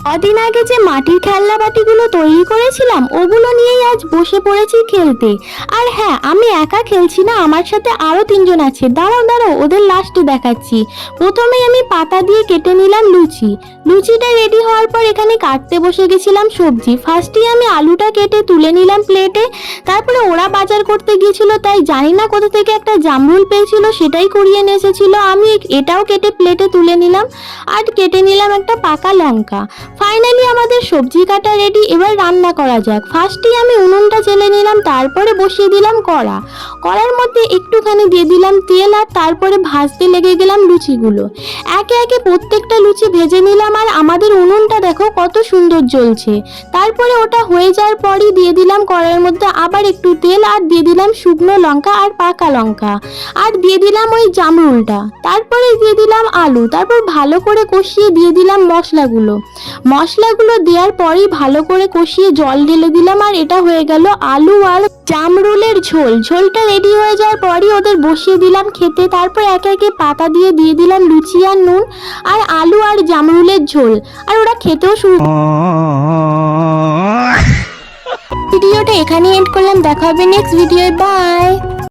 কদিন আগে যে মাটির খেলনা বাটিগুলো তৈরি করেছিলাম ওগুলো নিয়েই আজ বসে পড়েছি খেলতে। আর হ্যাঁ, আমি একা খেলছি না, আমার সাথে আরো তিনজন আছে। দাঁড়াও দাঁড়াও, ওদের লাস্টে দেখাচ্ছি। প্রথমেই আমি পাতা দিয়ে কেটে নিলাম লুচি। লুচিটা রেডি হওয়ার পর এখানে কাটতে বসে গেছিলাম সবজি। ফার্স্টেই আমি আলুটা কেটে তুলে নিলাম প্লেটে। তারপরে ওরা বাজার করতে গিয়েছিল, তাই জানি না কোথা থেকে একটা জামরুল পেয়েছিল, সেটাই কুড়িয়ে নিয়ে এসেছিল। আমি এটাও কেটে প্লেটে তুলে নিলাম। আর কেটে নিলাম একটা পাকা লঙ্কা। ফাইনালি আমাদের সবজি কাটা রেডি। এবার রান্না করা যাক। ফার্স্টেই আমি উনুনটা জ্বেলে নিলাম, তারপরে বসিয়ে দিলাম কড়া। কড়ার মধ্যে একটুখানি দিয়ে দিলাম তেল, আর তারপরে ভাজতে লেগে গেলাম লুচিগুলো। একে একে প্রত্যেকটা লুচি ভেজে নিলাম। আর আমাদের উনুনটা দেখো কত সুন্দর জ্বলছে। তারপরে ওটা হয়ে যাওয়ার পরই দিয়ে দিলাম কড়াইয়ের মধ্যে আবার একটু তেল, আর দিয়ে দিলাম শুকনো লঙ্কা আর পাকা লঙ্কা, আর দিয়ে দিলাম ওই জামরুলটা। তারপরে দিয়ে দিলাম আলু। তারপর ভালো করে কষিয়ে দিয়ে দিলাম মশলাগুলো দেওয়ার পরেই ভালো করে কষিয়ে জল ঢেলে দিলাম। আর এটা হয়ে গেল আলু আর জামরুলের ঝোল। ঝোলটা রেডি হয়ে যাওয়ার পরই ওদের বসিয়ে দিলাম খেতে। তারপর একে একে পাতা দিয়ে দিলাম লুচি আর নুন আর আলু আর জামরুলের ঝোল। আর ওরা খেতেও শুরু। ভিডিওটা এখানেই এন্ড করলাম, দেখা হবে নেক্সট ভিডিও। বাই।